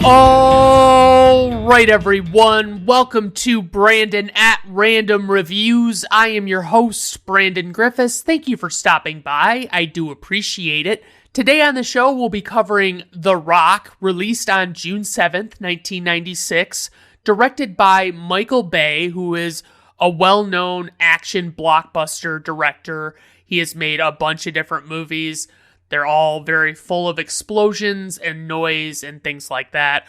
All right, everyone. Welcome to Brandon at Random Reviews. I am your host, Brandon Griffes. Thank you for stopping by. I do appreciate it. Today on the show, we'll be covering The Rock, released on June 7th, 1996, directed by Michael Bay, who is a well-known action blockbuster director. He has made a bunch of different movies. They're all very full of explosions and noise and things like that.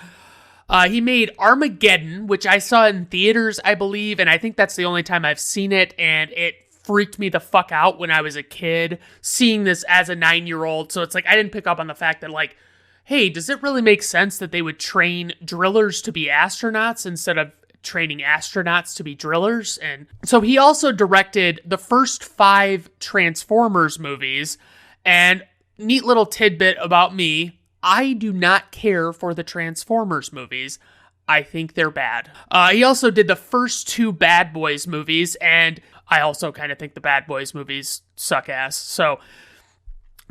He made Armageddon, which I saw in theaters, I believe, and I think that's the only time I've seen it, and it freaked me the fuck out when I was a kid, seeing this as a 9-year-old. So it's like, I didn't pick up on the fact that, like, hey, does it really make sense that they would train drillers to be astronauts instead of training astronauts to be drillers? And so he also directed the first 5 Transformers movies, and neat little tidbit about me, I do not care for the Transformers movies. I think they're bad. He also did the first 2 Bad Boys movies, and I also kind of think the Bad Boys movies suck ass. So,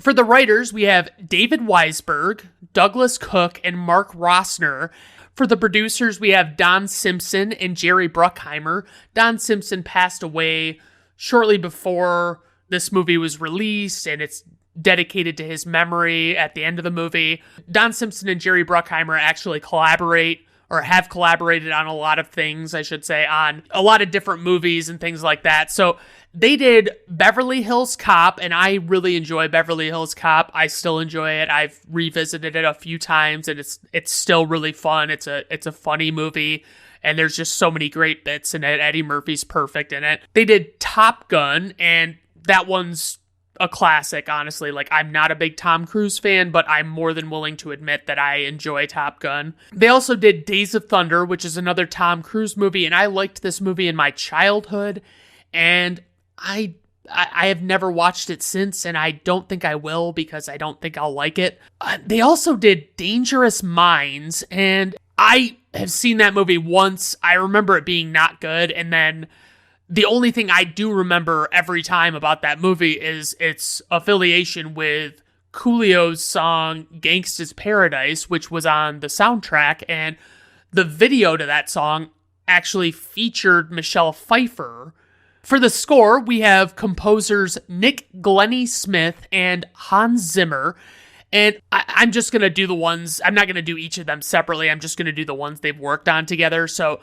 for the writers, we have David Weisberg, Douglas Cook, and Mark Rossner. For the producers, we have Don Simpson and Jerry Bruckheimer. Don Simpson passed away shortly before this movie was released, and it's dedicated to his memory at the end of the movie. Don Simpson and Jerry Bruckheimer actually collaborate, or have collaborated on a lot of things, I should say, on a lot of different movies and things like that. So they did Beverly Hills Cop, and I really enjoy Beverly Hills Cop. I still enjoy it. I've revisited it a few times, and it's still really fun. It's a funny movie, and there's just so many great bits in it. Eddie Murphy's perfect in it. They did Top Gun, and that one's a classic, honestly. Like, I'm not a big Tom Cruise fan, but I'm more than willing to admit that I enjoy Top Gun. They also did Days of Thunder, which is another Tom Cruise movie, and I liked this movie in my childhood, and I have never watched it since, and I don't think I will because I don't think I'll like it. They also did Dangerous Minds, and I have seen that movie once. I remember it being not good, and then the only thing I do remember every time about that movie is its affiliation with Coolio's song Gangsta's Paradise, which was on the soundtrack, and the video to that song actually featured Michelle Pfeiffer. For the score, we have composers Nick Glennie Smith and Hans Zimmer, and I'm just going to do the ones, I'm not going to do each of them separately, I'm just going to do the ones they've worked on together. So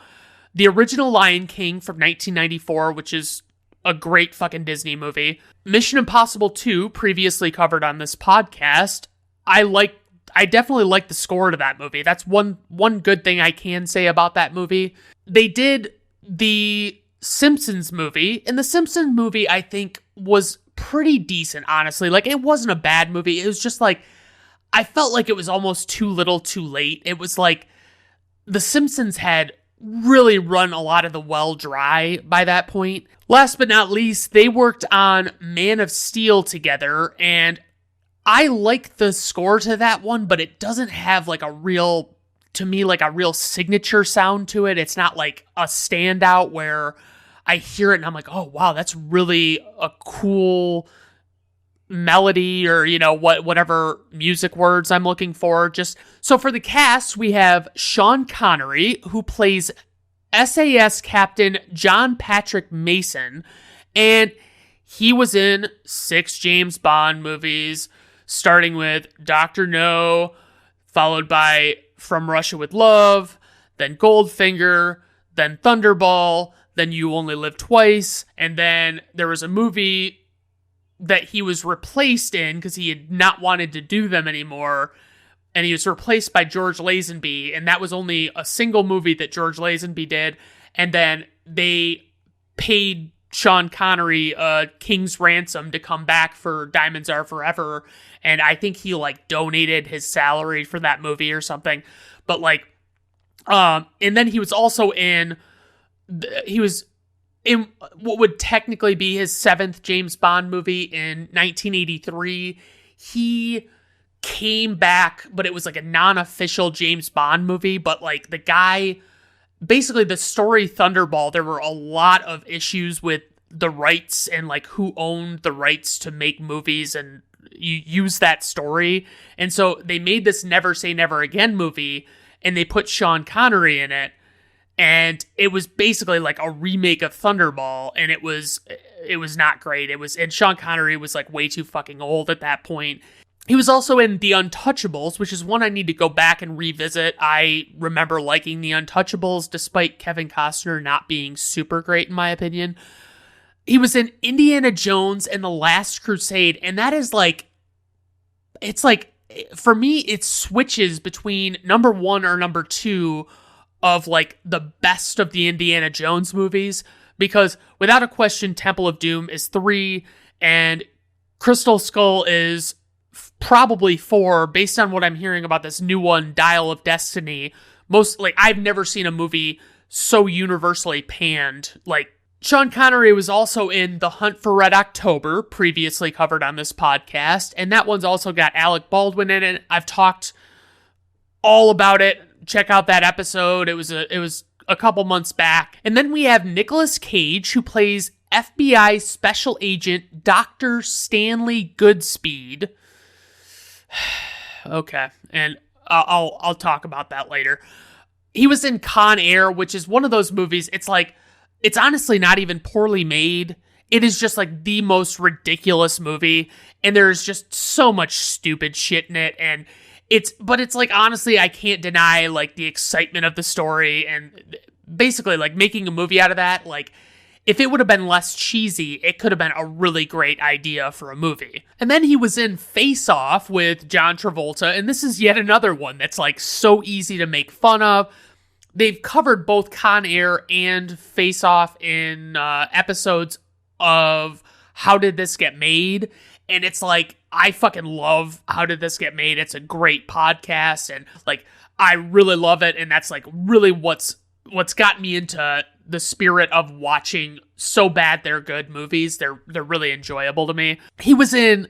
the original Lion King from 1994, which is a great fucking Disney movie. Mission Impossible 2, previously covered on this podcast. I definitely like the score to that movie. That's one good thing I can say about that movie. They did the Simpsons movie, and the Simpsons movie, I think, was pretty decent, honestly. Like, it wasn't a bad movie. It was just like, I felt like it was almost too little too late. It was like, the Simpsons had really run a lot of the well dry by that point. Last but not least, they worked on Man of Steel together, and I like the score to that one, but it doesn't have like a real signature sound to it. It's not like a standout where I hear it and I'm like, oh wow, that's really a cool melody, or whatever music words I'm looking for. Just so for the cast, we have Sean Connery, who plays SAS Captain John Patrick Mason, and he was in 6 James Bond movies, starting with Dr. No, followed by From Russia with Love, then Goldfinger, then Thunderball, then You Only Live Twice, and then there was a movie that he was replaced in because he had not wanted to do them anymore, and he was replaced by George Lazenby, and that was only a single movie that George Lazenby did, and then they paid Sean Connery a king's ransom to come back for Diamonds Are Forever, and I think he donated his salary for that movie or something, but and then he was also in what would technically be his 7th James Bond movie in 1983. He came back, but it was like a non-official James Bond movie, but the guy, basically the story Thunderball, there were a lot of issues with the rights and who owned the rights to make movies and you use that story. And so they made this Never Say Never Again movie, and they put Sean Connery in it, and it was basically like a remake of Thunderball, and it was not great. And Sean Connery was like way too fucking old at that point. He was also in The Untouchables, which is one I need to go back and revisit. I remember liking The Untouchables, despite Kevin Costner not being super great, in my opinion. He was in Indiana Jones and The Last Crusade, and that is like, it's like, for me, it switches between number 1 or number 2 of like the best of the Indiana Jones movies, because without a question, Temple of Doom is 3, and Crystal Skull is probably 4, based on what I'm hearing about this new one, Dial of Destiny. I've never seen a movie so universally panned. Like, Sean Connery was also in The Hunt for Red October, previously covered on this podcast, and that one's also got Alec Baldwin in it. I've talked all about it. Check out that episode. It was a couple months back. And then we have Nicolas Cage, who plays FBI Special Agent Dr. Stanley Goodspeed. Okay, and I'll talk about that later. He was in Con Air, which is one of those movies, it's like, it's honestly not even poorly made. It is just like the most ridiculous movie, and there's just so much stupid shit in it, and it's like, honestly, I can't deny like the excitement of the story, and basically like making a movie out of that, like, if it would have been less cheesy, it could have been a really great idea for a movie. And then he was in Face Off with John Travolta, and this is yet another one that's like so easy to make fun of. They've covered both Con Air and Face Off in episodes of How Did This Get Made? And it's like, I fucking love How Did This Get Made? It's a great podcast, and like, I really love it, and that's like really what's got me into the spirit of watching So Bad They're Good movies. They're really enjoyable to me. He was in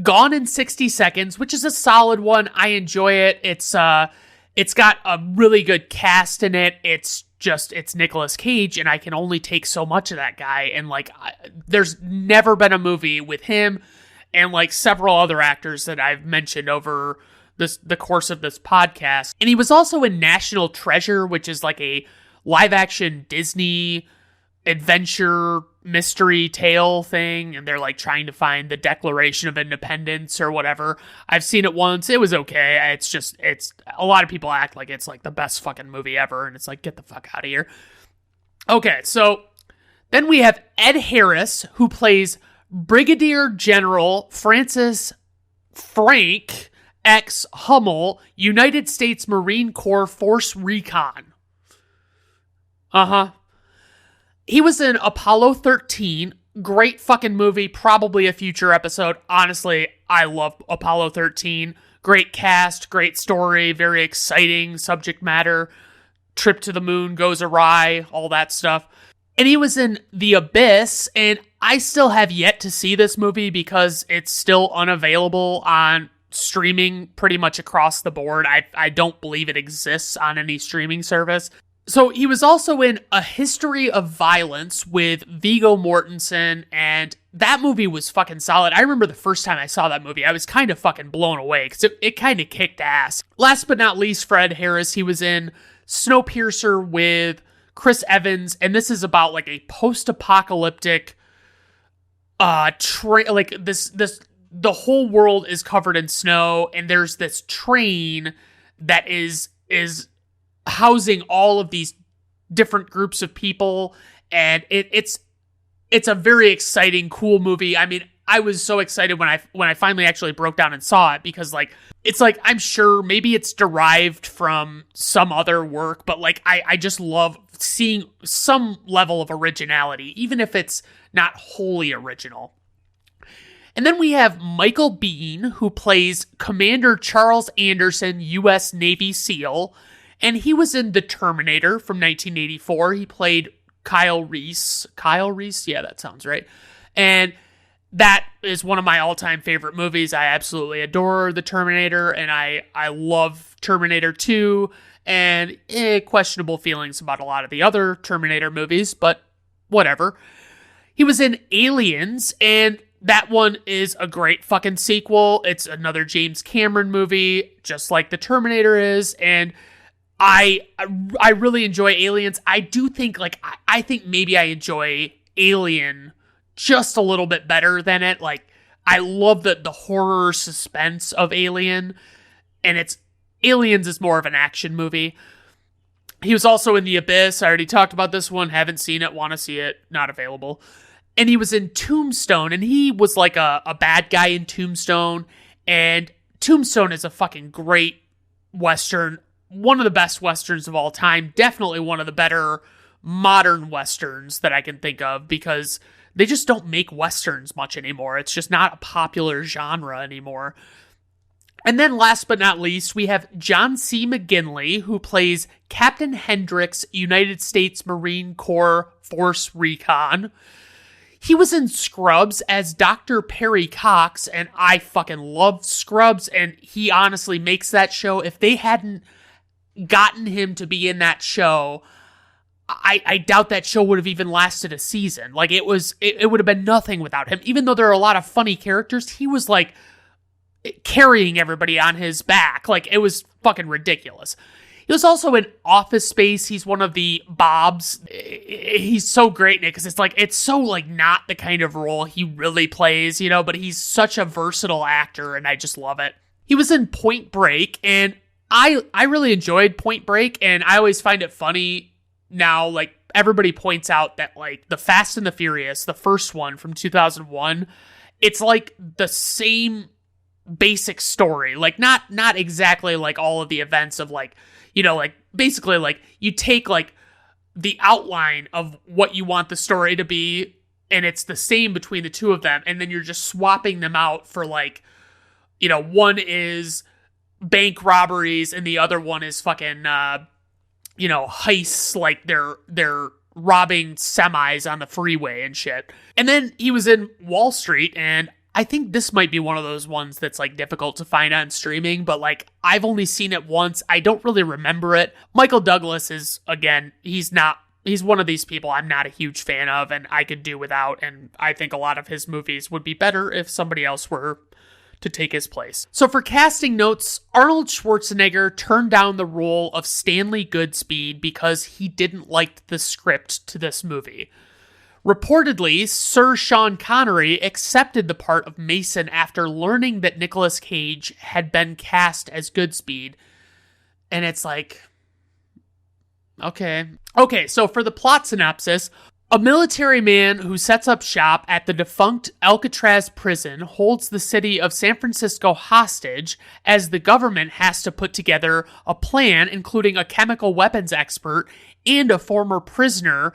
Gone in 60 Seconds, which is a solid one. I enjoy it. It's got a really good cast in it. It's Nicolas Cage, and I can only take so much of that guy. And like, there's never been a movie with him and like several other actors that I've mentioned over the course of this podcast. And he was also in National Treasure, which is like a live-action Disney adventure mystery tale thing, and they're like trying to find the Declaration of Independence or whatever. I've seen it once. It was okay. It's a lot of people act like it's like the best fucking movie ever, and it's like, get the fuck out of here. Okay, so then we have Ed Harris, who plays Brigadier General Francis Frank X. Hummel, United States Marine Corps Force Recon. He was in Apollo 13. Great fucking movie. Probably a future episode. Honestly, I love Apollo 13. Great cast, great story, very exciting subject matter. Trip to the moon goes awry, all that stuff. And he was in The Abyss, and I still have yet to see this movie because it's still unavailable on streaming pretty much across the board. I don't believe it exists on any streaming service. So he was also in A History of Violence with Viggo Mortensen, and that movie was fucking solid. I remember the first time I saw that movie, I was kind of fucking blown away because it kind of kicked ass. Last but not least, Ed Harris, he was in Snowpiercer with Chris Evans, and this is about like a post-apocalyptic the whole world is covered in snow, and there's this train that is housing all of these different groups of people, and it's a very exciting, cool movie. I mean, I was so excited when I finally actually broke down and saw it, because like, it's like, I'm sure maybe it's derived from some other work, but like, I just love seeing some level of originality, even if it's not wholly original. And then we have Michael Biehn, who plays Commander Charles Anderson, U.S. Navy SEAL, and he was in The Terminator from 1984. He played Kyle Reese. Kyle Reese? Yeah, that sounds right. And that is one of my all-time favorite movies. I absolutely adore The Terminator, and I love Terminator 2, and questionable feelings about a lot of the other Terminator movies, but whatever. He was in Aliens, and that one is a great fucking sequel. It's another James Cameron movie, just like The Terminator is, and I really enjoy Aliens. I do think, like, I think maybe I enjoy Alien just a little bit better than it. Like, I love the horror suspense of Alien, and Aliens is more of an action movie. He was also in The Abyss. I already talked about this one. Haven't seen it. Want to see it. Not available. And he was in Tombstone, and he was like a bad guy in Tombstone. And Tombstone is a fucking great Western. One of the best Westerns of all time. Definitely one of the better modern Westerns that I can think of, because they just don't make Westerns much anymore. It's just not a popular genre anymore. And then last but not least, we have John C. McGinley, who plays Captain Hendricks, United States Marine Corps Force Recon. He was in Scrubs as Dr. Perry Cox, and I fucking love Scrubs, and he honestly makes that show. If they hadn't gotten him to be in that show, I doubt that show would have even lasted a season. Like, it would have been nothing without him. Even though there are a lot of funny characters, he was like carrying everybody on his back. Like, it was fucking ridiculous. He was also in Office Space. He's one of the Bobs. He's so great in it, because it's so like not the kind of role he really plays, you know, but he's such a versatile actor, and I just love it. He was in Point Break, and I really enjoyed Point Break, and I always find it funny now, like, everybody points out that, like, the Fast and the Furious, the first one from 2001, it's like the same basic story. Like, not exactly like all of the events of, like, you know, like, basically, like, you take, like, the outline of what you want the story to be, and it's the same between the two of them, and then you're just swapping them out for, like, you know, one is bank robberies, and the other one is fucking, you know, heists, like, they're robbing semis on the freeway and shit. And then he was in Wall Street, and I think this might be one of those ones that's, like, difficult to find on streaming, but, like, I've only seen it once. I don't really remember it. Michael Douglas is, again, he's one of these people I'm not a huge fan of, and I could do without, and I think a lot of his movies would be better if somebody else were to take his place. So for casting notes, Arnold Schwarzenegger turned down the role of Stanley Goodspeed because he didn't like the script to this movie. Reportedly, Sir Sean Connery accepted the part of Mason after learning that Nicolas Cage had been cast as Goodspeed. And it's like, okay. Okay, so for the plot synopsis, a military man who sets up shop at the defunct Alcatraz prison holds the city of San Francisco hostage as the government has to put together a plan including a chemical weapons expert and a former prisoner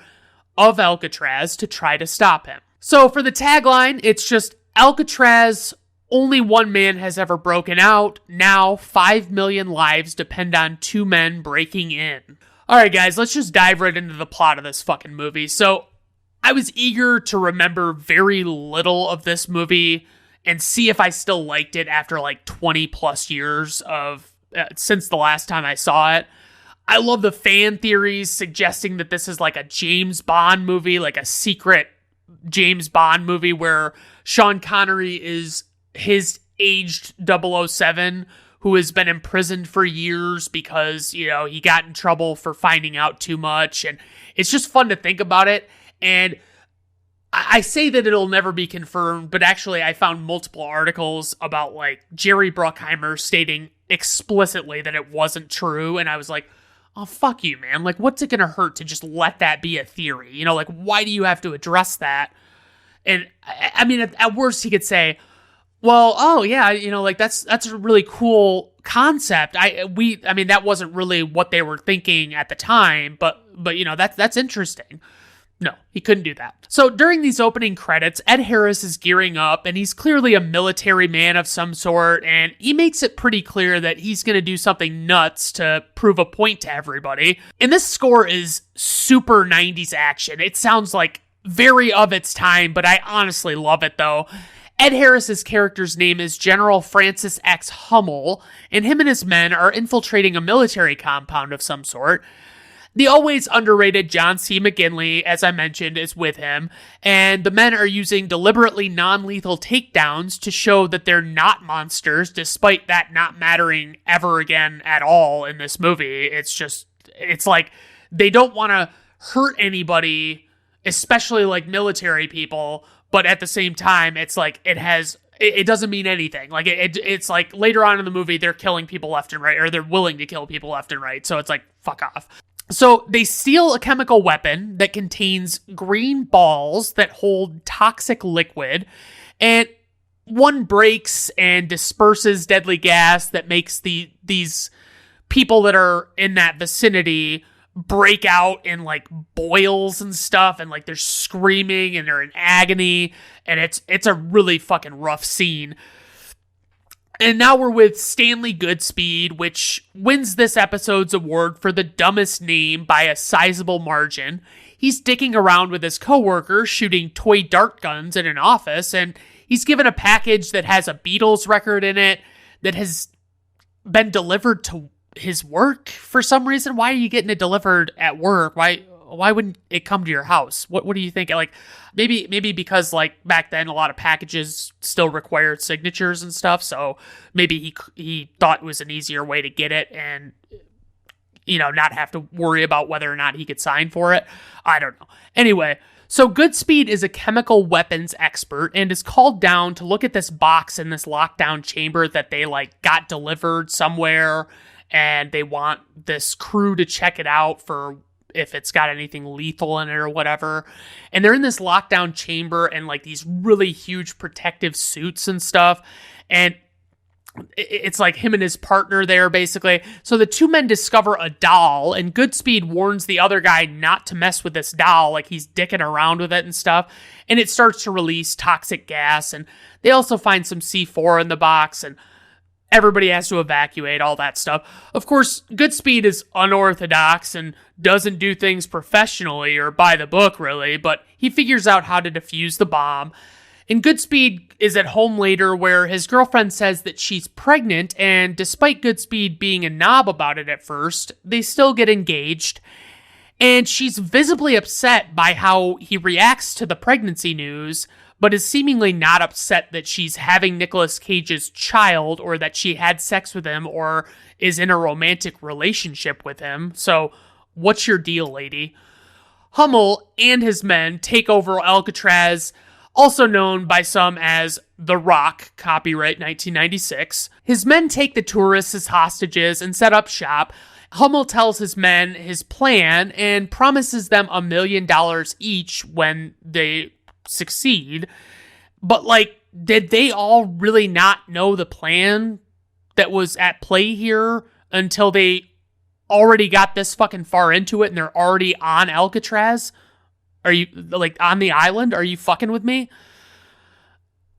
of Alcatraz to try to stop him. So for the tagline, it's just Alcatraz, only one man has ever broken out. Now 5 million lives depend on 2 men breaking in. Alright guys, let's just dive right into the plot of this fucking movie. So I was eager to remember very little of this movie and see if I still liked it after like 20 plus years of since the last time I saw it. I love the fan theories suggesting that this is like a James Bond movie, like a secret James Bond movie where Sean Connery is his aged 007 who has been imprisoned for years because, you know, he got in trouble for finding out too much. And it's just fun to think about it. And I say that it'll never be confirmed, but actually I found multiple articles about like Jerry Bruckheimer stating explicitly that it wasn't true. And I was like, oh, fuck you, man. Like, what's it going to hurt to just let that be a theory? You know, like, why do you have to address that? And I mean, at worst he could say, well, oh yeah, you know, like that's a really cool concept. I mean, that wasn't really what they were thinking at the time, but you know, that's interesting. No, he couldn't do that. So during these opening credits, Ed Harris is gearing up, and he's clearly a military man of some sort, and he makes it pretty clear that he's going to do something nuts to prove a point to everybody. And this score is super 90s action. It sounds like very of its time, but I honestly love it though. Ed Harris's character's name is General Francis X. Hummel, and him and his men are infiltrating a military compound of some sort. The always underrated John C. McGinley, as I mentioned, is with him, and the men are using deliberately non-lethal takedowns to show that they're not monsters, despite that not mattering ever again at all in this movie. It's like they don't want to hurt anybody, especially like military people, but at the same time, it's like it doesn't mean anything. Like it's like later on in the movie, they're killing people left and right, or they're willing to kill people left and right. So it's like, fuck off. So they steal a chemical weapon that contains green balls that hold toxic liquid, and one breaks and disperses deadly gas that makes these people that are in that vicinity break out in like boils and stuff, and like they're screaming and they're in agony, and it's a really fucking rough scene. And now we're with Stanley Goodspeed, which wins this episode's award for the dumbest name by a sizable margin. He's dicking around with his coworker, shooting toy dart guns in an office, and he's given a package that has a Beatles record in it that has been delivered to his work for some reason. Why are you getting it delivered at work? Why wouldn't it come to your house? What do you think? Like maybe because like back then a lot of packages still required signatures and stuff, so maybe he thought it was an easier way to get it and not have to worry about whether or not he could sign for it. I don't know. Anyway, so Goodspeed is a chemical weapons expert and is called down to look at this box in this lockdown chamber that they like got delivered somewhere, and they want this crew to check it out for if it's got anything lethal in it or whatever. And they're in this lockdown chamber and like these really huge protective suits and stuff. And it's like him and his partner there, basically. So the two men discover a doll, and Goodspeed warns the other guy not to mess with this doll, like he's dicking around with it and stuff. And it starts to release toxic gas, and they also find some C4 in the box, and everybody has to evacuate, all that stuff. Of course, Goodspeed is unorthodox and doesn't do things professionally or by the book, really, but he figures out how to defuse the bomb. And Goodspeed is at home later where his girlfriend says that she's pregnant, and despite Goodspeed being a knob about it at first, they still get engaged. And she's visibly upset by how he reacts to the pregnancy news, but is seemingly not upset that she's having Nicolas Cage's child, or that she had sex with him, or is in a romantic relationship with him. So, what's your deal, lady? Hummel and his men take over Alcatraz, also known by some as The Rock, copyright 1996. His men take the tourists as hostages and set up shop. Hummel tells his men his plan and promises them $1 million each when they succeed. But like, did they all really not know the plan that was at play here until they already got this fucking far into it and they're already on Alcatraz? Are you like on the island? Are you fucking with me?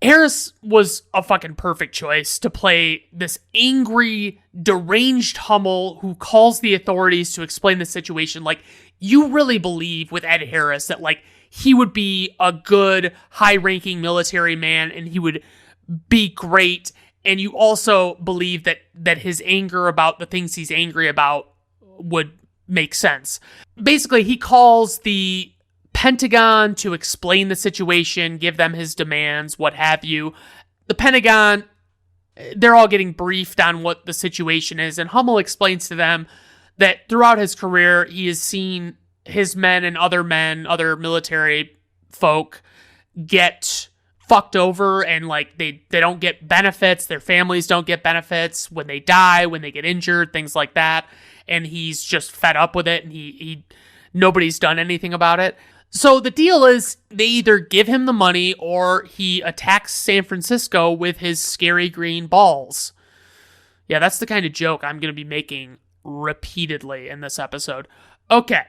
Harris was a fucking perfect choice to play this angry, deranged Hummel who calls the authorities to explain the situation. Like, you really believe with Ed Harris that like he would be a good, high-ranking military man and he would be great. And you also believe that his anger about the things he's angry about would make sense. Basically, he calls the Pentagon to explain the situation, give them his demands, what have you. The Pentagon, they're all getting briefed on what the situation is, and Hummel explains to them that throughout his career, he has seen his men, other military folk get fucked over, and like they don't get benefits, their families don't get benefits when they die, when they get injured, things like that. And he's just fed up with it, and he nobody's done anything about it. So the deal is they either give him the money or he attacks San Francisco with his scary green balls. Yeah, that's the kind of joke I'm going to be making repeatedly in this episode. Okay.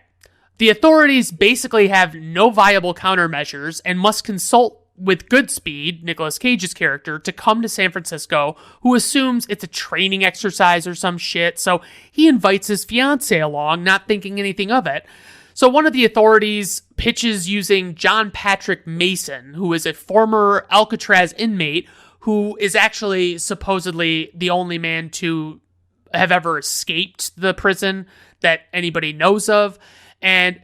The authorities basically have no viable countermeasures and must consult with Goodspeed, Nicolas Cage's character, to come to San Francisco, who assumes it's a training exercise or some shit. So he invites his fiancée along, not thinking anything of it. So one of the authorities pitches using John Patrick Mason, who is a former Alcatraz inmate, who is actually supposedly the only man to have ever escaped the prison that anybody knows of. And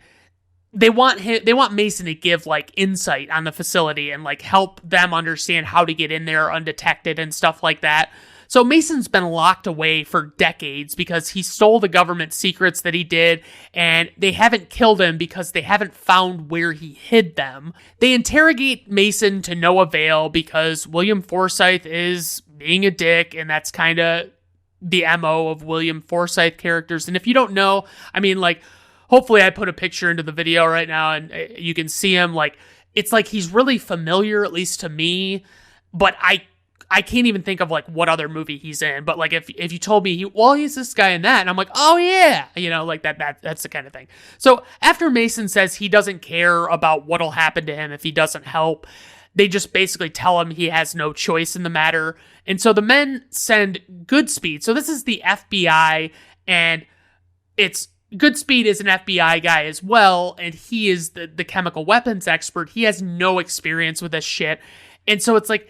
they want Mason to give like insight on the facility and like help them understand how to get in there undetected and stuff like that. So Mason's been locked away for decades because he stole the government secrets that he did, and they haven't killed him because they haven't found where he hid them. They interrogate Mason to no avail because William Forsythe is being a dick, and that's kind of the MO of William Forsythe characters. And if you don't know, I mean, like, hopefully I put a picture into the video right now and you can see him. Like, it's like he's really familiar, at least to me, but I can't even think of like what other movie he's in. But like if you told me he's this guy in that, and I'm like, oh yeah, like that's the kind of thing. So after Mason says he doesn't care about what'll happen to him if he doesn't help, they just basically tell him he has no choice in the matter. And so the men send Goodspeed. So this is the FBI, and Goodspeed is an FBI guy as well, and he is the chemical weapons expert. He has no experience with this shit. And so it's like,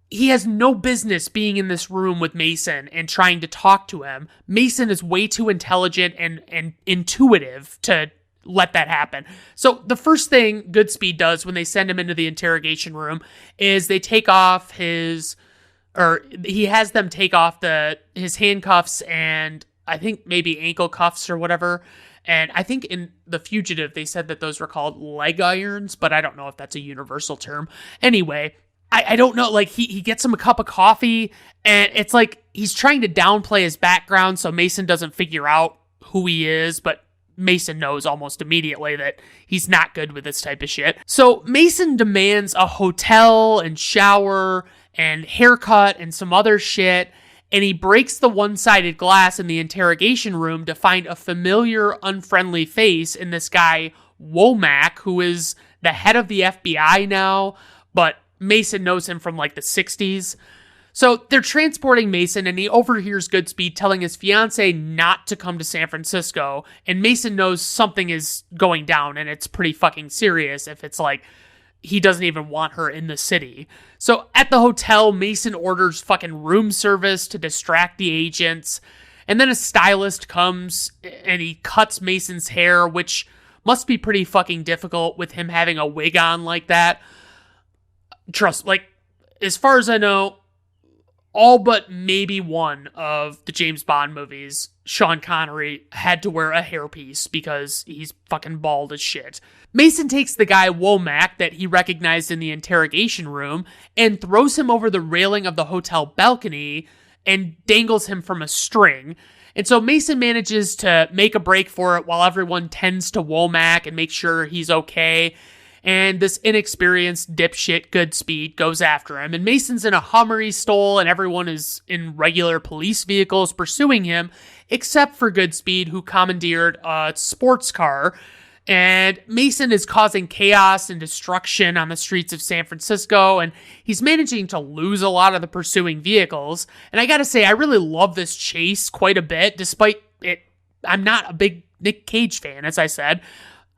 he has no business being in this room with Mason and trying to talk to him. Mason is way too intelligent and intuitive to let that happen. So the first thing Goodspeed does when they send him into the interrogation room is he has them take off his handcuffs and I think maybe ankle cuffs or whatever. And I think in The Fugitive, they said that those were called leg irons, but I don't know if that's a universal term. Anyway, I don't know, like, he gets him a cup of coffee, and it's like he's trying to downplay his background so Mason doesn't figure out who he is, but Mason knows almost immediately that he's not good with this type of shit. So Mason demands a hotel and shower and haircut and some other shit, and he breaks the one-sided glass in the interrogation room to find a familiar, unfriendly face in this guy, Womack, who is the head of the FBI now, but Mason knows him from like the 60s. So they're transporting Mason, and he overhears Goodspeed telling his fiance not to come to San Francisco, and Mason knows something is going down, and it's pretty fucking serious if it's like he doesn't even want her in the city. So at the hotel, Mason orders fucking room service to distract the agents, and then a stylist comes and he cuts Mason's hair, which must be pretty fucking difficult with him having a wig on like that. Trust, like, as far as I know, all but maybe one of the James Bond movies, Sean Connery had to wear a hairpiece because he's fucking bald as shit. Mason takes the guy Womack that he recognized in the interrogation room and throws him over the railing of the hotel balcony and dangles him from a string. And so Mason manages to make a break for it while everyone tends to Womack and make sure he's okay. And this inexperienced dipshit Goodspeed goes after him. And Mason's in a Hummer he stole, and everyone is in regular police vehicles pursuing him, except for Goodspeed, who commandeered a sports car. And Mason is causing chaos and destruction on the streets of San Francisco, and he's managing to lose a lot of the pursuing vehicles. And I gotta say, I really love this chase quite a bit, despite it. I'm not a big Nick Cage fan, as I said.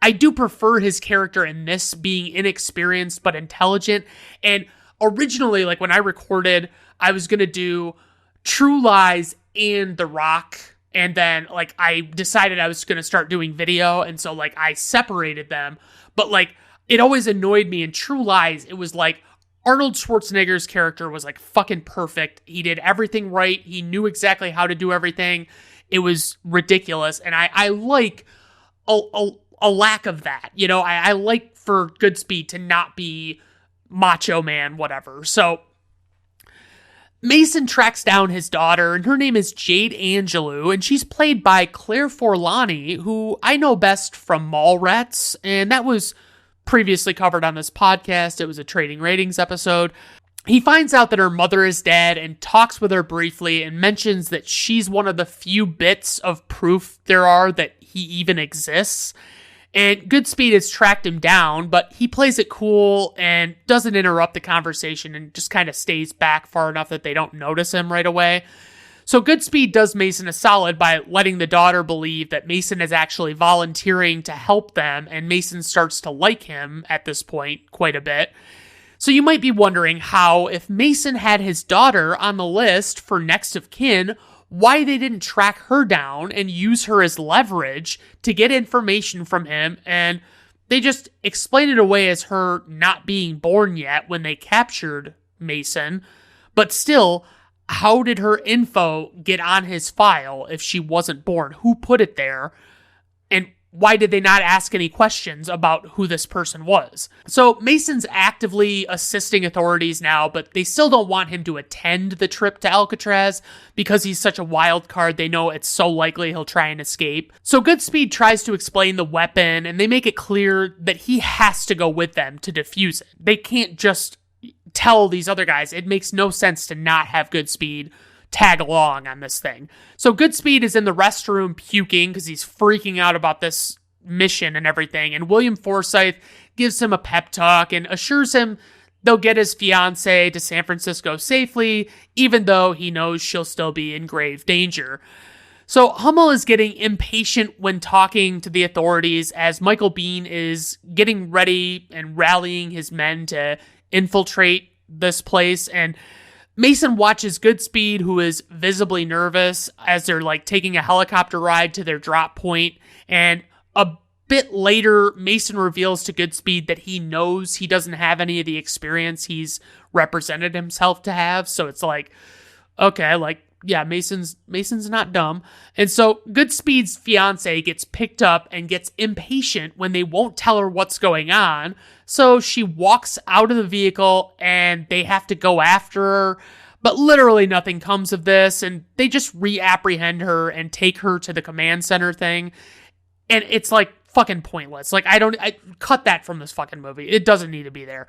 I do prefer his character in this being inexperienced but intelligent. And originally, like when I recorded, I was going to do True Lies and The Rock. And then like I decided I was going to start doing video. And so like I separated them. But like it always annoyed me in True Lies. It was like Arnold Schwarzenegger's character was like fucking perfect. He did everything right. He knew exactly how to do everything. It was ridiculous. And I like a lack of that. You know, I like for Goodspeed to not be macho man, whatever. So Mason tracks down his daughter, and her name is Jade Angelou, and she's played by Claire Forlani, who I know best from Mallrats, and that was previously covered on this podcast. It was a Trading Ratings episode. He finds out that her mother is dead and talks with her briefly and mentions that she's one of the few bits of proof there are that he even exists. And Goodspeed has tracked him down, but he plays it cool and doesn't interrupt the conversation and just kind of stays back far enough that they don't notice him right away. So Goodspeed does Mason a solid by letting the daughter believe that Mason is actually volunteering to help them, and Mason starts to like him at this point quite a bit. So you might be wondering how, if Mason had his daughter on the list for next of kin, why they didn't track her down and use her as leverage to get information from him, and they just explain it away as her not being born yet when they captured Mason. But still, how did her info get on his file if she wasn't born? Who put it there? And why did they not ask any questions about who this person was? So Mason's actively assisting authorities now, but they still don't want him to attend the trip to Alcatraz because he's such a wild card. They know it's so likely he'll try and escape. So Goodspeed tries to explain the weapon, and they make it clear that he has to go with them to defuse it. They can't just tell these other guys. It makes no sense to not have Goodspeed tag along on this thing. So Goodspeed is in the restroom puking because he's freaking out about this mission and everything. And William Forsythe gives him a pep talk and assures him they'll get his fiancée to San Francisco safely, even though he knows she'll still be in grave danger. So Hummel is getting impatient when talking to the authorities as Michael Biehn is getting ready and rallying his men to infiltrate this place. And Mason watches Goodspeed, who is visibly nervous, as they're taking a helicopter ride to their drop point. And a bit later, Mason reveals to Goodspeed that he knows he doesn't have any of the experience he's represented himself to have. So it's okay, yeah, Mason's not dumb. And so Goodspeed's fiance gets picked up and gets impatient when they won't tell her what's going on. So she walks out of the vehicle and they have to go after her. But literally nothing comes of this, and they just re-apprehend her and take her to the command center thing. And it's fucking pointless. I cut that from this fucking movie. It doesn't need to be there.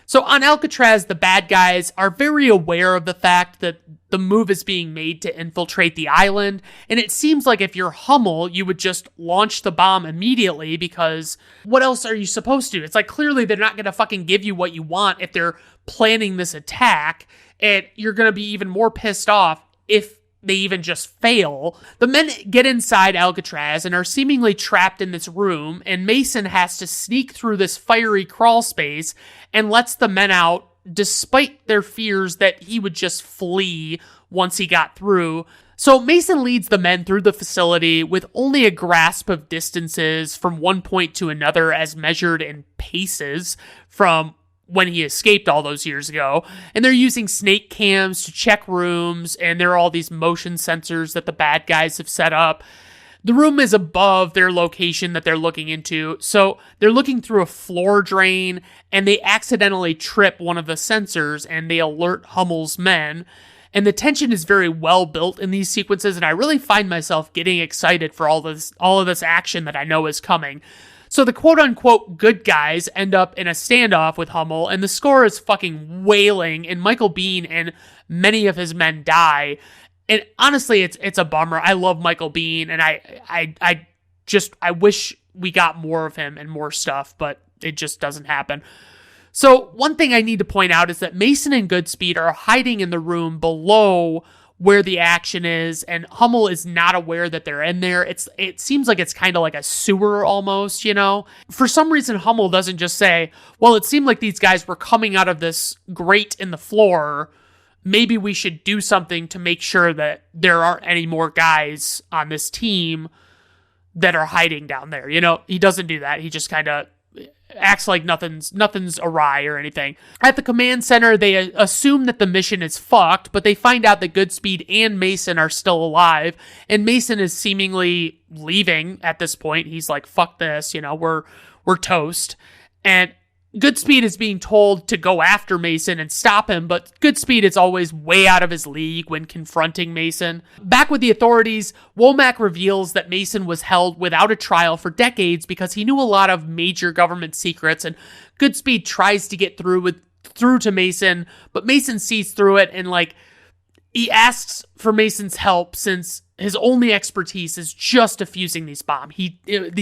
So on Alcatraz, the bad guys are very aware of the fact that the move is being made to infiltrate the island. And it seems like if you're Hummel, you would just launch the bomb immediately, because what else are you supposed to? It's clearly they're not going to fucking give you what you want if they're planning this attack. And you're going to be even more pissed off if they even just fail. The men get inside Alcatraz and are seemingly trapped in this room, and Mason has to sneak through this fiery crawl space and lets the men out despite their fears that he would just flee once he got through. So Mason leads the men through the facility with only a grasp of distances from one point to another as measured in paces from when he escaped all those years ago. And they're using snake cams to check rooms, and there are all these motion sensors that the bad guys have set up. The room is above their location that they're looking into, so they're looking through a floor drain, and they accidentally trip one of the sensors, and they alert Hummel's men. And the tension is very well built in these sequences, and I really find myself getting excited for all of this action that I know is coming. So the quote-unquote good guys end up in a standoff with Hummel, and the score is fucking wailing, and Michael Biehn and many of his men die. And honestly, it's a bummer. I love Michael Biehn, and I wish we got more of him and more stuff, but it just doesn't happen. So one thing I need to point out is that Mason and Goodspeed are hiding in the room below where the action is, and Hummel is not aware that they're in there. It seems like it's kind of like a sewer almost, For some reason, Hummel doesn't just say, well, it seemed like these guys were coming out of this grate in the floor. Maybe we should do something to make sure that there aren't any more guys on this team that are hiding down there. He doesn't do that. He just kind of acts like nothing's awry or anything. At the command center, they assume that the mission is fucked, but they find out that Goodspeed and Mason are still alive, and Mason is seemingly leaving at this point. He's like, fuck this, we're toast. And Goodspeed is being told to go after Mason and stop him, but Goodspeed is always way out of his league when confronting Mason. Back with the authorities, Womack reveals that Mason was held without a trial for decades because he knew a lot of major government secrets, and Goodspeed tries to get through to Mason, but Mason sees through it, and he asks for Mason's help since his only expertise is just defusing these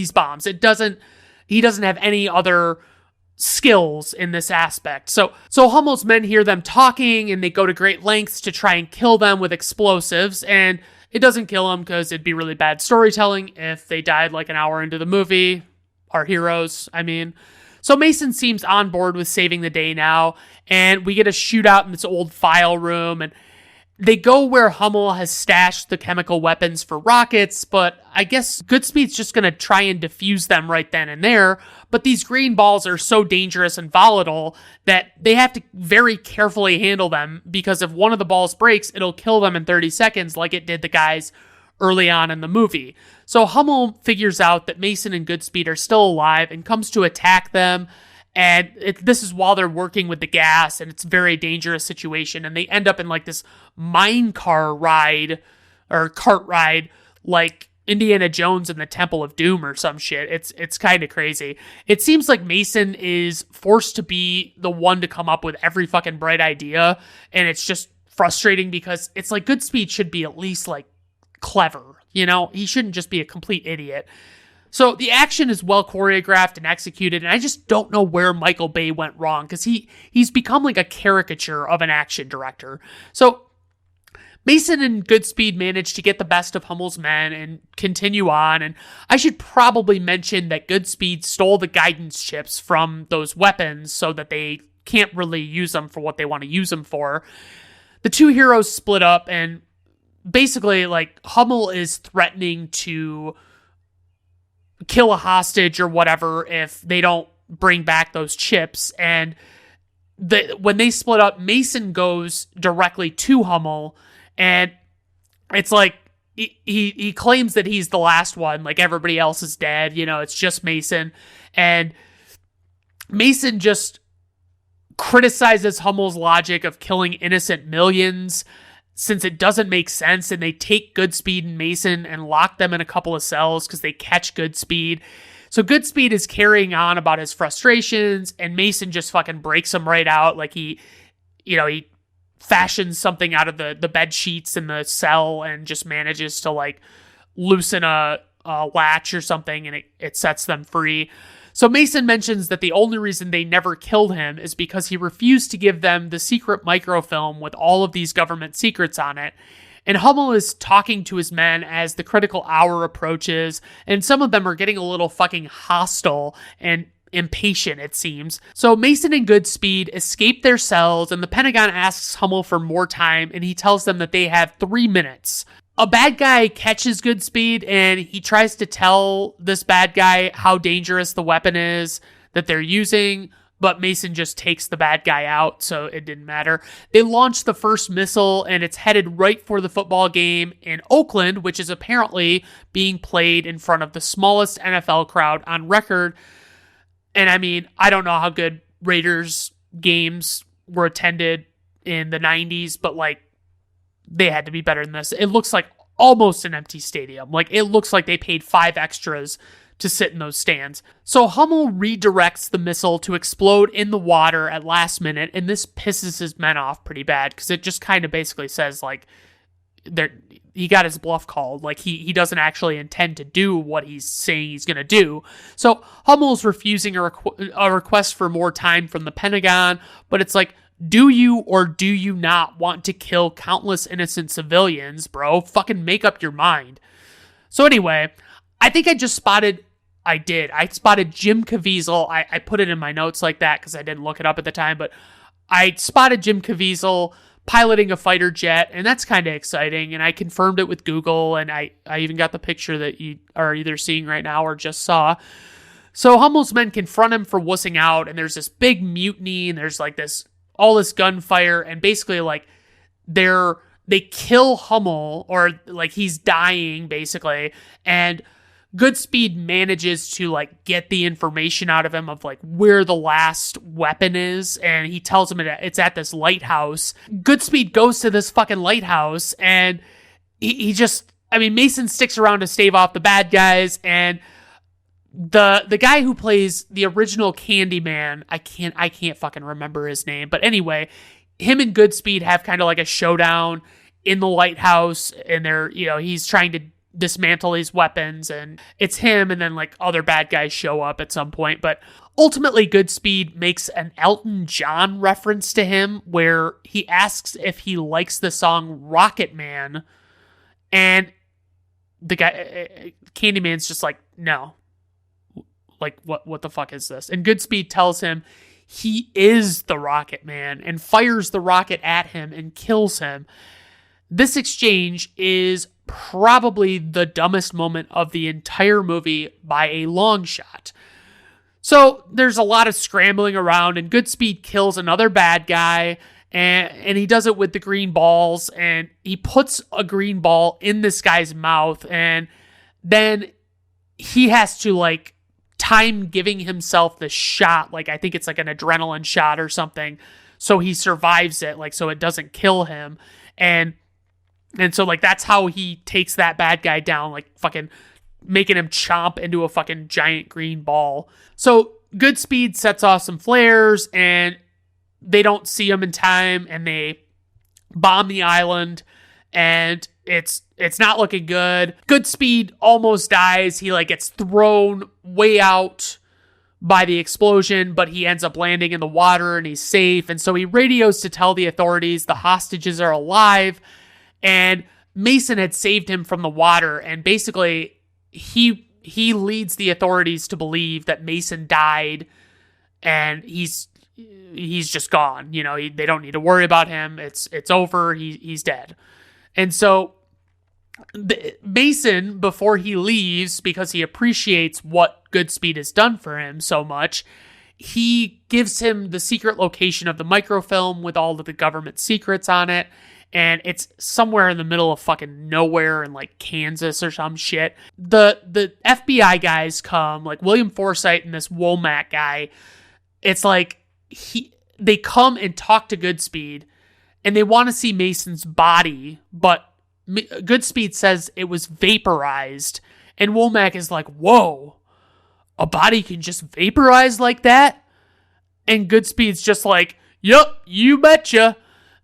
bombs. He doesn't have any other skills in this aspect. So Hummel's men hear them talking, and they go to great lengths to try and kill them with explosives, and it doesn't kill them because it'd be really bad storytelling if they died an hour into the movie. Our heroes, I mean. So Mason seems on board with saving the day now, and we get a shootout in this old file room, and They go where Hummel has stashed the chemical weapons for rockets, but I guess Goodspeed's just going to try and defuse them right then and there. But these green balls are so dangerous and volatile that they have to very carefully handle them, because if one of the balls breaks, it'll kill them in 30 seconds like it did the guys early on in the movie. So Hummel figures out that Mason and Goodspeed are still alive and comes to attack them. And this is while they're working with the gas, and it's a very dangerous situation. And they end up in like this mine car ride or cart ride, like Indiana Jones and the Temple of Doom or some shit. It's kind of crazy. It seems like Mason is forced to be the one to come up with every fucking bright idea, and it's just frustrating because it's like Goodspeed should be at least like clever, you know? He shouldn't just be a complete idiot. So the action is well choreographed and executed, and I just don't know where Michael Bay went wrong, because he's become like a caricature of an action director. So Mason and Goodspeed manage to get the best of Hummel's men and continue on, and I should probably mention that Goodspeed stole the guidance chips from those weapons so that they can't really use them for what they want to use them for. The two heroes split up, and basically, like, Hummel is threatening to kill a hostage or whatever if they don't bring back those chips. And when they split up, Mason goes directly to Hummel, and it's like he claims that he's the last one, like everybody else is dead, you know, it's just Mason. And Mason just criticizes Hummel's logic of killing innocent millions, since it doesn't make sense, and they take Goodspeed and Mason and lock them in a couple of cells because they catch Goodspeed. So Goodspeed is carrying on about his frustrations, and Mason just fucking breaks him right out. Like he fashions something out of the bed sheets in the cell and just manages to like loosen a latch or something, and it sets them free. So Mason mentions that the only reason they never killed him is because he refused to give them the secret microfilm with all of these government secrets on it. And Hummel is talking to his men as the critical hour approaches, and some of them are getting a little fucking hostile and impatient, it seems. So Mason and Goodspeed escape their cells, and the Pentagon asks Hummel for more time, and he tells them that they have 3 minutes. A bad guy catches Goodspeed, and he tries to tell this bad guy how dangerous the weapon is that they're using, but Mason just takes the bad guy out, so it didn't matter. They launch the first missile, and it's headed right for the football game in Oakland, which is apparently being played in front of the smallest NFL crowd on record. And I mean, I don't know how good Raiders games were attended in the 90s, but like, they had to be better than this. It looks like almost an empty stadium. Like, it looks like they paid 5 extras to sit in those stands. So Hummel redirects the missile to explode in the water at last minute, and this pisses his men off pretty bad, because it just kind of basically says, like, he got his bluff called. Like, he doesn't actually intend to do what he's saying he's going to do. So Hummel's refusing a request for more time from the Pentagon, but it's like, do you or do you not want to kill countless innocent civilians, bro? Fucking make up your mind. So anyway, I think I spotted Jim Caviezel. I put it in my notes like that because I didn't look it up at the time, but I spotted Jim Caviezel piloting a fighter jet, and that's kind of exciting, and I confirmed it with Google, and I even got the picture that you are either seeing right now or just saw. So Hummel's men confront him for wussing out, and there's this big mutiny, and there's like all this gunfire, and basically like they kill Hummel, or like he's dying basically, and Goodspeed manages to like get the information out of him of like where the last weapon is, and he tells him it's at this lighthouse. Goodspeed goes to this fucking lighthouse, and Mason sticks around to stave off the bad guys, and the guy who plays the original Candyman, I can't fucking remember his name, but anyway, him and Goodspeed have kind of like a showdown in the lighthouse, and he's trying to dismantle these weapons, and it's him, and then like other bad guys show up at some point, but ultimately Goodspeed makes an Elton John reference to him where he asks if he likes the song Rocket Man, and the guy, Candyman's just like, no. Like, what the fuck is this? And Goodspeed tells him he is the Rocket Man and fires the rocket at him and kills him. This exchange is probably the dumbest moment of the entire movie by a long shot. So there's a lot of scrambling around, and Goodspeed kills another bad guy, and he does it with the green balls, and he puts a green ball in this guy's mouth, and then he has to, like, time giving himself the shot, like I think it's like an adrenaline shot or something, so he survives it, like, so it doesn't kill him, and so, like, that's how he takes that bad guy down, like, fucking making him chomp into a fucking giant green ball. So Goodspeed sets off some flares, and they don't see him in time, and they bomb the island, and it's not looking good. Goodspeed almost dies. He, like, gets thrown way out by the explosion, but he ends up landing in the water, and he's safe, and so he radios to tell the authorities the hostages are alive, and Mason had saved him from the water, and basically he leads the authorities to believe that Mason died, and he's just gone. You know, they don't need to worry about him. It's over. He's dead. And so Mason, before he leaves, because he appreciates what Goodspeed has done for him so much, he gives him the secret location of the microfilm with all of the government secrets on it. And it's somewhere in the middle of fucking nowhere in, like, Kansas or some shit. The FBI guys come, like William Forsythe and this Womack guy. It's like they come and talk to Goodspeed, and they want to see Mason's body, but Goodspeed says it was vaporized. And Womack is like, whoa, a body can just vaporize like that? And Goodspeed's just like, yup, you betcha.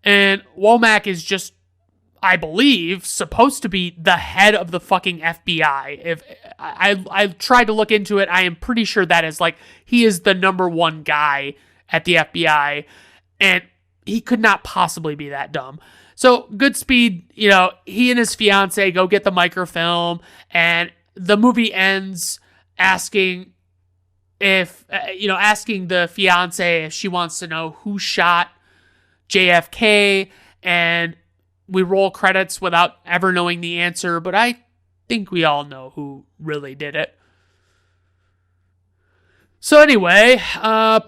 And Womack is just, I believe, supposed to be the head of the fucking FBI. If I tried to look into it, I am pretty sure that is, like, he is the number one guy at the FBI, and he could not possibly be that dumb. So Goodspeed, you know, he and his fiance go get the microfilm, and the movie ends asking the fiance if she wants to know who shot JFK, and we roll credits without ever knowing the answer, but I think we all know who really did it. So anyway,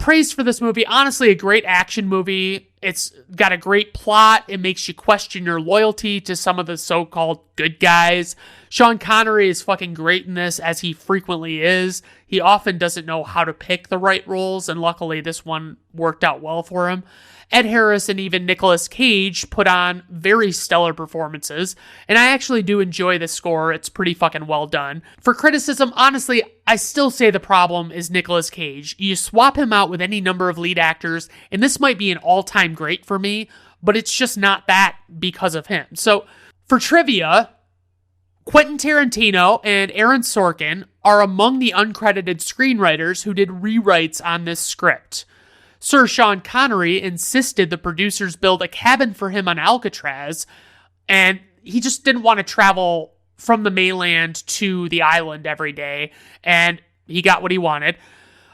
praise for this movie. Honestly, a great action movie. It's got a great plot. It makes you question your loyalty to some of the so-called good guys. Sean Connery is fucking great in this, as he frequently is. He often doesn't know how to pick the right roles, and luckily this one worked out well for him. Ed Harris and even Nicolas Cage put on very stellar performances, and I actually do enjoy the score. It's pretty fucking well done. For criticism, honestly, I still say the problem is Nicolas Cage. You swap him out with any number of lead actors, and this might be an all-time great for me, but it's just not that because of him. So, for trivia, Quentin Tarantino and Aaron Sorkin are among the uncredited screenwriters who did rewrites on this script. Sir Sean Connery insisted the producers build a cabin for him on Alcatraz, and he just didn't want to travel from the mainland to the island every day, and he got what he wanted.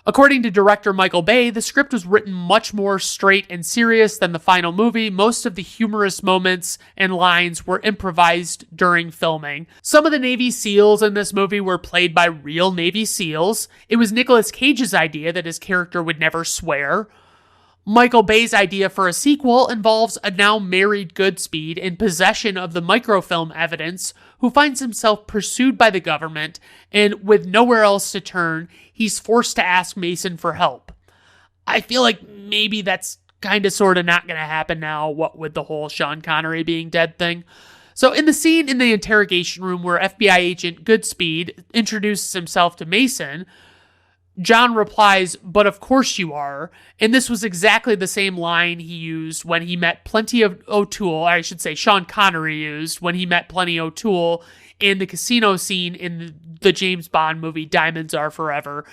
According to director Michael Bay, the script was written much more straight and serious than the final movie. Most of the humorous moments and lines were improvised during filming. Some of the Navy SEALs in this movie were played by real Navy SEALs. It was Nicolas Cage's idea that his character would never swear. Michael Bay's idea for a sequel involves a now married Goodspeed in possession of the microfilm evidence, who finds himself pursued by the government, and with nowhere else to turn, he's forced to ask Mason for help. I feel like maybe that's kind of sort of not going to happen now, what with the whole Sean Connery being dead thing. So in the scene in the interrogation room where FBI agent Goodspeed introduces himself to Mason, John replies, "But of course you are." And this was exactly the same line he used when he met Plenty of O'Toole, I should say Sean Connery used when he met Plenty O'Toole in the casino scene in the James Bond movie Diamonds Are Forever.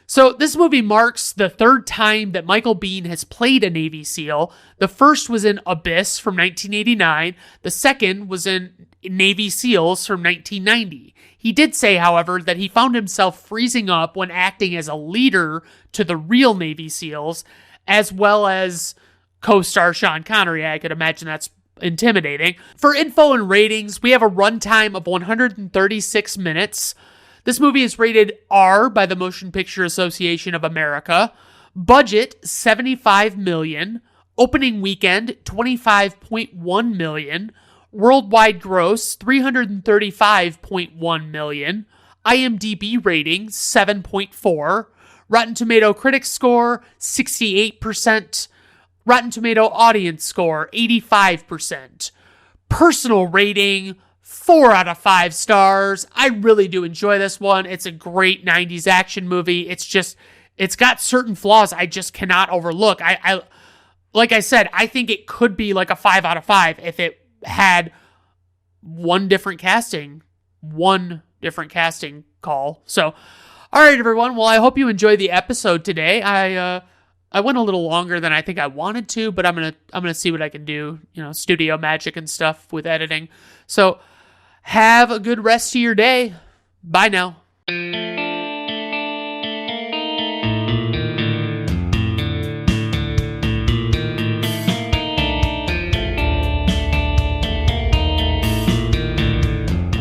So this movie marks the third time that Michael Biehn has played a Navy SEAL. The first was in Abyss from 1989. The second was in Navy SEALs from 1990. He did say, however, that he found himself freezing up when acting as a leader to the real Navy SEALs, as well as co-star Sean Connery. I could imagine that's intimidating. For info and ratings, we have a runtime of 136 minutes. This movie is rated R by the Motion Picture Association of America. Budget, $75 million. Opening weekend, $25.1 million. Worldwide gross, $335.1 million. IMDb rating, 7.4. Rotten Tomato critic score, 68%. Rotten Tomato audience score, 85%. Personal rating, 4 out of 5 stars. I really do enjoy this one. It's a great 90s action movie. It's got certain flaws I just cannot overlook. Like I said, I think it could be like a 5 out of 5 if it had one different casting call. So, all right, everyone. Well, I hope you enjoyed the episode today. I went a little longer than I think I wanted to, but I'm gonna see what I can do. Studio magic and stuff with editing. So, have a good rest of your day. Bye now.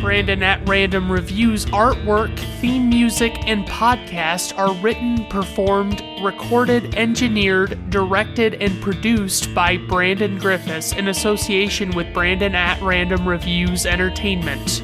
Brandon at Random Reviews artwork, theme music, and podcast are written, performed, recorded, engineered, directed, and produced by Brandon Griffes in association with Brandon at Random Reviews Entertainment.